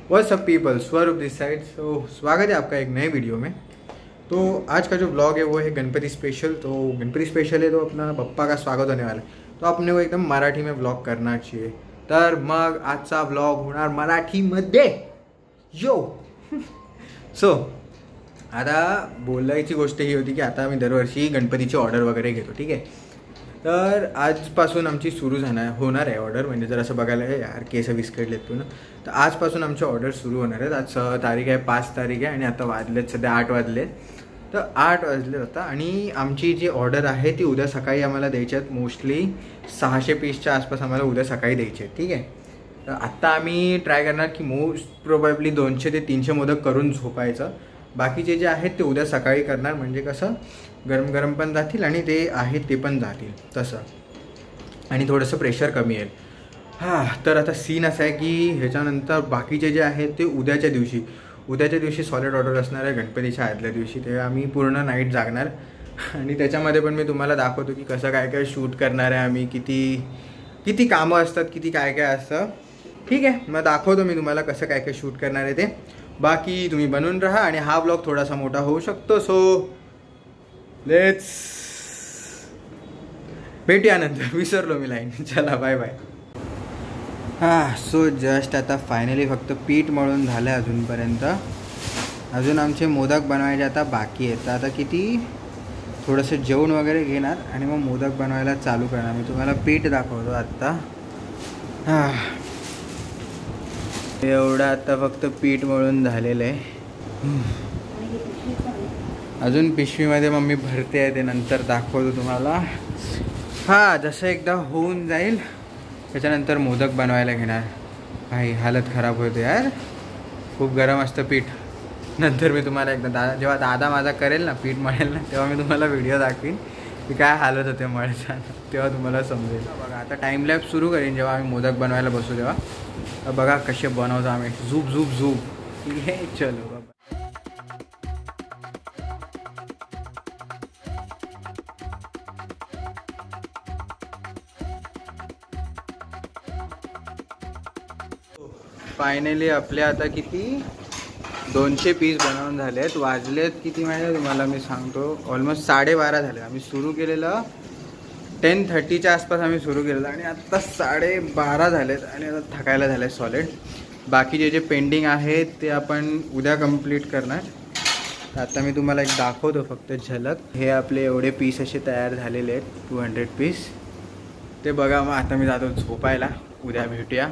What's up people, स्वरूप दिस side. So स्वागत है आपका एक नए वीडियो में। तो आज का जो ब्लॉग है वो है गणपति स्पेशल। तो गणपति स्पेशल है तो अपना बप्पा का स्वागत होने वाला है, तो आपने को एकदम मराठी में ब्लॉग करना चाहिए। तर मग आजचा ब्लॉग होणार मराठीमध्ये यो। सो आता बोलायची गोष्ट ही होती की आता आम्ही दरवर्षी गणपतीची ऑर्डर वगैरे घेतो, ठीक आहे। तर आजपासून आमची सुरू होणार आहे ऑर्डर, म्हणजे जर असं बघायला यार केस विस्कटलेत तू ना, तर आजपासून आमचे ऑर्डर सुरू होणार आहेत। आज तारीख आहे 5 तारीख आहे आणि आता वाजलेत सध्या 8 वाजलेत। तर 8 वाजले आता आणि आमची जी ऑर्डर आहे ती उद्या सकाळी आम्हाला द्यायची आहेत। मोस्टली 600 पीसच्या आसपास आम्हाला उद्या सकाळी द्यायचे आहेत, ठीक आहे। तर आत्ता आम्ही ट्राय करणार की मोस्ट प्रोबॅबली 200 ते 300 मोदक करून झोपायचं। बाकीचे जे आहेत ते उद्या सकाळी करणार, म्हणजे कसं गरम गरम पण जातील आणि ते आहेत ते पण जातील तसं, आणि थोडंसं प्रेशर कमी येईल। हां, तर आता सीन असा आहे की ह्याच्यानंतर बाकीचे जे आहेत ते उद्याच्या दिवशी सॉलिड ऑर्डर असणार आहे गणपतीच्या आदल्या दिवशी। ते आम्ही पूर्ण नाईट जागणार आणि त्याच्यामध्ये पण मी तुम्हाला दाखवतो की कसं काय काय शूट करणार आहे आम्ही, किती कामं असतात, किती काय काय असतं, ठीक आहे। मग दाखवतो मी तुम्हाला कसं काय काय शूट करणार आहे ते। बाकी तुम्ही बनवून राहा आणि हा ब्लॉग थोडासा मोठा होऊ शकतो। सो लेट्स भेटूया नंतर, विसरलो मी लाईन। चला बाय बाय। हां, सो जस्ट आता फायनली फक्त पीठ मळून झालं आहे अजूनपर्यंत। अजून आमचे मोदक बनवायचे आता बाकी आहेत। आता किती थोडंसं जेवण वगैरे घेणार आणि मग मोदक बनवायला चालू करणार। मी तुम्हाला पीठ दाखवतो आत्ता। हां, एवढं आता फक्त पीठ मळून झालेलं आहे। अजून पिशवीमध्ये मम्मी भरते आहे, ते नंतर दाखवतो तुम्हाला। हां, जसं एकदा होऊन जाईल त्याच्यानंतर मोदक बनवायला घेणार। काही हालत खराब होते यार, खूप गरम असतं पीठ। नंतर मी तुम्हाला एकदा जेव्हा दादा माझा करेल ना, पीठ मळेल ना, तेव्हा मी तुम्हाला व्हिडिओ दाखवीन की काय हालत होते मळताना, तेव्हा तुम्हाला समजेल। बघा आता टाईम लॅप सुरू करेन जेव्हा आम्ही मोदक बनवायला बसू तेव्हा। बघा कसे बनवतो आम्ही, झूप झूप झूप, ठीक आहे। चलो बाबा। फायनली आपले आता किती 200 पीस बनवून झाले आहेत। वाजलेत किती माहिती आहे तुम्हाला, मी सांगतो ऑलमोस्ट 12:30 झाले। आम्ही सुरू केलेलं 10:30च्या आसपास आम्ही सुरू केलेलं आणि आत्ता 12:30 झालेत आणि आता थकायला झालं आहे सॉलिड। बाकीचे जे पेंडिंग आहेत ते आपण उद्या कंप्लीट करणार। तर आता मी तुम्हाला एक दाखवतो फक्त झलक। हे आपले एवढे पीस असे तयार झालेले आहेत, 200 पीस। ते बघा। मग आता मी जातो झोपायला, उद्या भेटूया।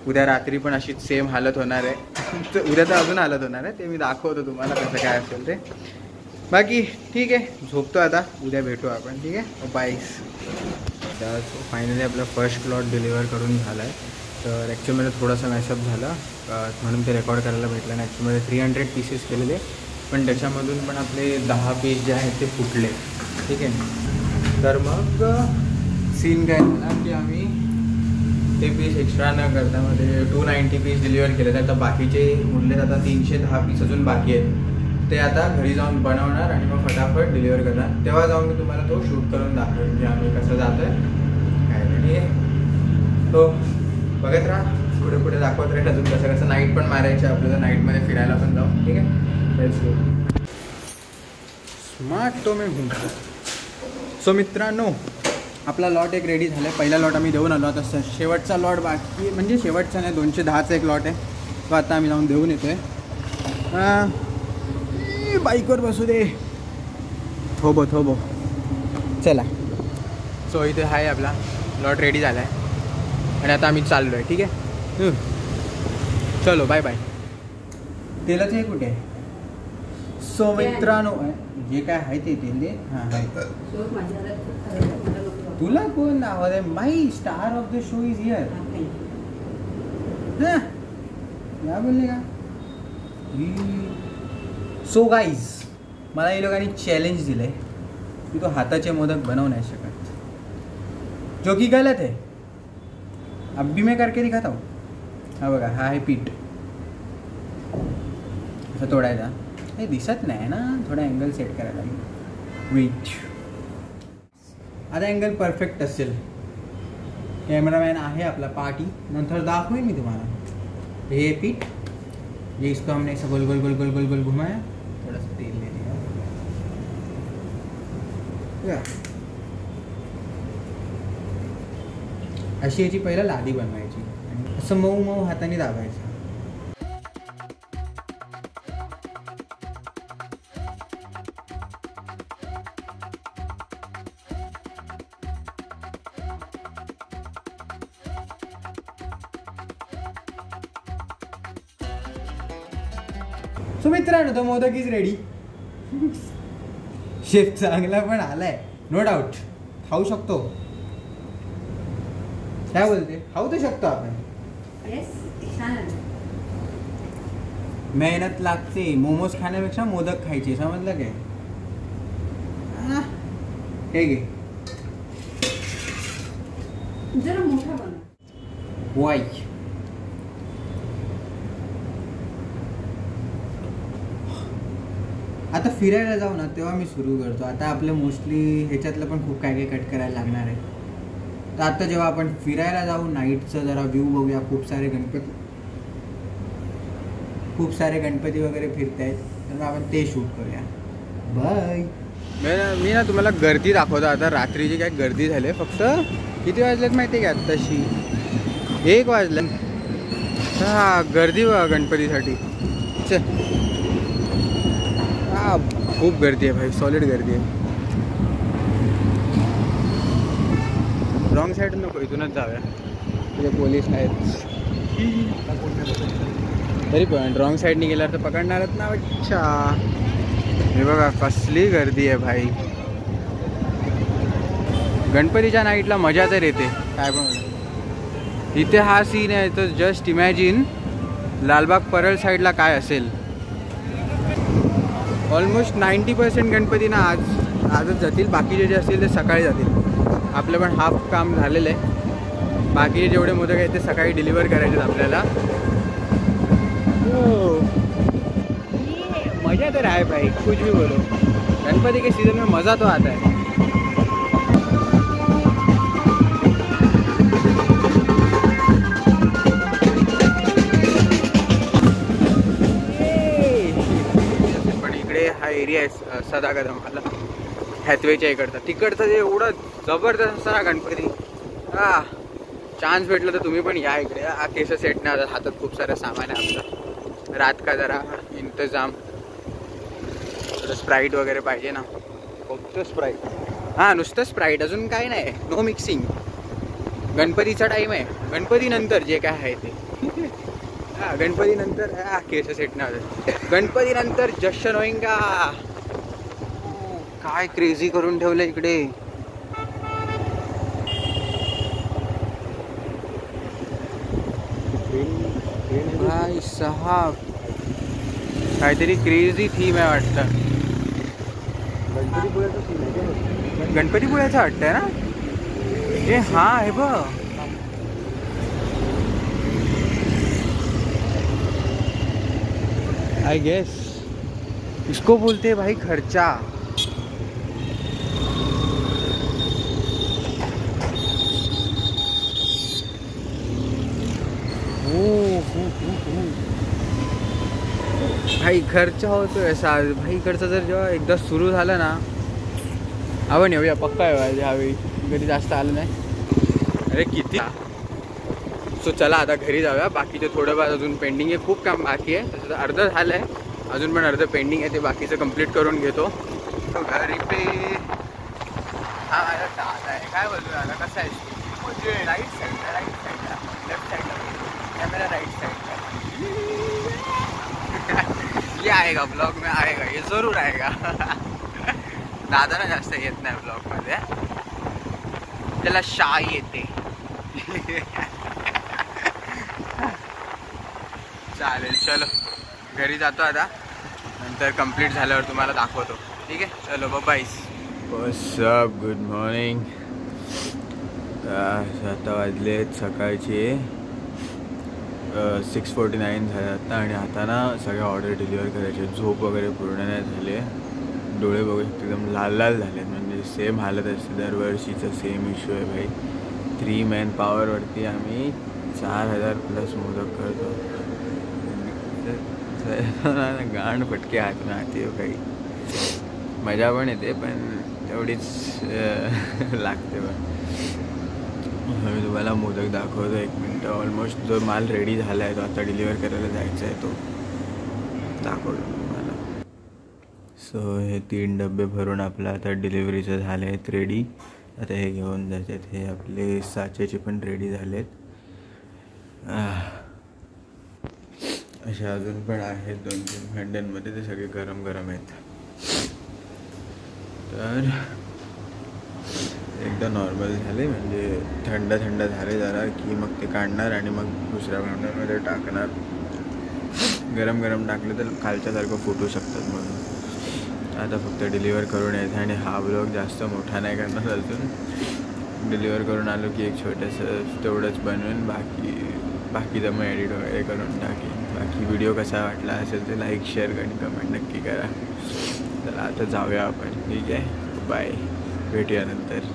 उद्या रात्री पण अशीच सेम हालत होणार आहे। तर उद्या तर अजून हालत होणार आहे, ते मी दाखवतो तुम्हाला कसं काय असेल ते। बाकी ठीक आहे, झोपतो आता, उद्या भेटू आपण, ठीक आहे। बाईस। तर फायनली आपला फर्स्ट लॉट डिलिव्हर करून झाला आहे। तर ॲक्च्युअलमध्ये थोडासा मॅशअप झाला म्हणून ते रेकॉर्ड करायला भेटलं नाही। ॲक्च्युअलमध्ये 300 पीसेस केलेले, पण त्याच्यामधून पण आपले 10 पीस जे आहेत ते फुटले, ठीक आहे। तर मग सीन काय झाला की आम्ही ते पीस एक्स्ट्रा न करता मध्ये 290 पीस डिलिव्हर केले। तर आता बाकीचे उरलेत, आता 310 पीस अजून बाकी आहेत। ते आता घरी जाऊन बनवणार आणि मग फटाफट डिलिव्हर करणार। तेव्हा जाऊन मी तुम्हाला तो शूट करून दाखवेन की आम्ही कसं जातो आहे काय, ठीक आहे। तो बघत राहा, पुढे पुढे दाखवत राहील अजून कसं कसं। नाईट पण मारायचं आपल्याला, नाईटमध्ये फिरायला पण जाऊ, ठीक आहे। Let's go. स्मार्ट तो मी हूँ। सो मित्रांनो, आपला लॉट एक रेडी झाला आहे। पहिला लॉट आम्ही देऊन आलो, आता शेवटचा लॉट बाकी, म्हणजे शेवटचा नाही, 210चा एक लॉट आहे, तो आता आम्ही जाऊन देऊन येतो आहे। बाईकवर बसू दे, थोबो चला। सो इथे आहे आपला लॉट रेडी झाला आहे आणि आता आम्ही चाललो आहे, ठीक आहे। चलो बाय बाय। तेलाचं हे कुठे आहे? सो मित्रांनो, जे काय आहे ते तेल दे। हां, तुला कोण आवाज आहे? माई star of the show is here. हां, क्या बोलले का? सो गाईज, मला ये लोकांनी चॅलेंज दिलं आहे की तो हाताचे मोदक बनवू नाही शकत, जो की गलत है। अब भी मैं करके दिखाता हूँ। हा बघा, हा आहे पीठ, असं तोडायचा। हे दिसत नाही ना, थोडा अँगल सेट करायला लागेल। वेट, आता अँगल परफेक्ट असेल। कॅमेरामॅन आहे आपला पार्टी, नंतर दाखवेन मी तुम्हाला। हे पीठ ये इसको हमने ऐसा गोल गोल गोल गोल गोल गोल घुमाया, थोड़ा सा तेल ले लिया, अशी याची पहिला लादी बनवायची आणि असं मऊ मऊ हाताने दाबायचं. सो मित्रांनो, तो मोदक इज रेडी. शेफ चांगला पण आलाय, नो डाऊट. खाऊ शकतो. काय बोलते? खाऊ तर शकतो आपण. मेहनत लागते. मोमोज खाण्यापेक्षा मोदक खायचे, समजलं काय? हे घे. जरा मोठा बनव. वाई. आता फिरायला जाऊ ना तेव्हा मी सुरू करतो. आता आपलं मोस्टली ह्याच्यातलं पण खूप काय काय कट करायला लागणार आहे. तर आता जेव्हा आपण फिरायला जाऊ, नाईटचं जरा व्ह्यू बघूया. खूप सारे गणपती वगैरे फिरत आहेत, तर आपण ते शूट करूया. बाय. मी ना तुम्हाला गर्दी दाखवतो. आता रात्रीची काय गर्दी झाली. फक्त किती वाजलेत माहिती आहे का? तशी 1 वाजलं. हा गर्दी बघा गणपतीसाठी. हा खूप गर्दी आहे भाई, सॉलिड गर्दी आहे. रॉंग साईड नको, इथूनच जाऊया. तिथे पोलीस आहेत. तरी पण रॉंग साईडने गेल्यावर तर पकडणारच ना. अच्छा, हे बघा कसली गर्दी आहे भाई. गणपतीच्या नाईटला मजा तर येते, काय पण. इथे हा सीन आहे तर जस्ट इमॅजिन लालबाग परळ साईडला काय असेल. ऑलमोस्ट 90% गणपती ना आजच जातील. बाकीचे जे असतील ते सकाळी जातील. आपलं पण हाफ काम झालेलं आहे. बाकीचे जेवढे मोदक आहेत ते सकाळी डिलिव्हर करायचे आपल्याला. मजा तर आहे भाई, कुछ भी बोलो. गणपती के सीजन में मज़ा तो आता है. पण इकडे हा एरिया आहे सदाकदम मला हॅथवेच्या इकडचा. तिकडचं जे एवढं जबरदस्त असतं ना गणपती. चान्स भेटलं तर तुम्ही पण या इकडे. केस सेट नाही होतात, हातात खूप सारं सामान आहे आपलं. रात का जरा इंतजाम. स्प्राईट वगैरे पाहिजे ना. फक्त स्प्राईट. हां, नुसतं स्प्राईट, अजून काय नाही. No mixing. गणपतीचा टाईम आहे. गणपतीनंतर जे काय आहे ते. हां, गणपतीनंतर केस सेट नाही होतात. गणपतीनंतर जश्न होईन का. काय क्रेझी करून ठेवलं इकडे. भाई साहब, काहीतरी क्रेझी थीम आहे वाटतं. गणपतीपुळ्याचं वाटतंय ना हे. हाँ है बा. आई गेस इसको बोलते भाई खर्चा. भाई खर्चा होतो ऐसा भाई. इकडचं जर जेव्हा एकदा सुरू झालं ना, आपण येऊया पक्का आहे ह्यावेळी. कधी जास्त आलं नाही. अरे किती. सो चला आता घरी जाऊया. बाकीचं थोडं फार अजून पेंडिंग आहे. खूप काम बाकी आहे. तसं अर्धं झालं आहे, अजून पण अर्धं पेंडिंग आहे. ते बाकीचं कंप्लीट करून घेतो. घरी पे हा माझा दादा आहे. काय बोलतो दादा, कसा आहे? राईट साईडला लेफ्ट साईडला कॅमेरा राईट साईडला. ये आएगा ब्लॉग में, आएगा ये जरूर आएगा. दादा ना जास्त येत नाही ब्लॉग मध्ये, त्याला शाई येते. चालेल, चलो घरी जातो आता. नंतर कंप्लीट झाल्यावर तुम्हाला दाखवतो. ठीक आहे, चलो बाय. व्हॉट्स अप, गुड मॉर्निंग. 7 वाजलेत सकाळचे. 6:49 झाले आता. आणि आता ना सगळ्या ऑर्डर डिलिव्हर करायचे. झोप वगैरे पूर्ण नाही झाले. डोळे बघू एकदम लाल लाल झाले. म्हणजे सेम हालत असते दरवर्षीचा सेम इश्यू आहे भाई. 3 मॅन पॉवरवरती आम्ही 4000+ मोदक करतो. गाण फटके हातून हाती काही मजा पण येते पण तेवढीच लागते पण. मी तुम्हाला मोदक दाखवतो 1 मिनटं. ऑलमोस्ट जो माल रेडी झाला आहे तो आता डिलिव्हर करायला जायचा आहे तो दाखवतो तुम्हाला. सो हे 3 डबे भरून आपलं आता डिलिव्हरीचं झाले आहेत रेडी. आता हे घेऊन जायचे आहेत. हे आपले साचेचे पण रेडी झाले आहेत. असे अजून पण आहेत 2-3 भांड्यांमध्ये, ते सगळे गरम गरम आहेत. तर एकदा नॉर्मल झाले म्हणजे थंड झाले जरा की मग ते काढणार आणि मग दुसऱ्या भांड्यामध्ये टाकणार. गरम गरम टाकले तर खालच्यासारखं फुटू शकतात म्हणून. आता फक्त डिलिव्हर करून यायचं आणि हा ब्लॉग जास्त मोठा नाही करणार अजून. डिलिव्हर करून आलो की एक छोटंसं तेवढंच बनवून बाकीचं मग एडिट वगैरे करून टाकेन. बाकी व्हिडिओ कसा वाटला असेल ते लाईक शेअर आणि कमेंट नक्की करा. चला आता जाऊया आपण. ठीक आहे, बाय, भेटूया नंतर.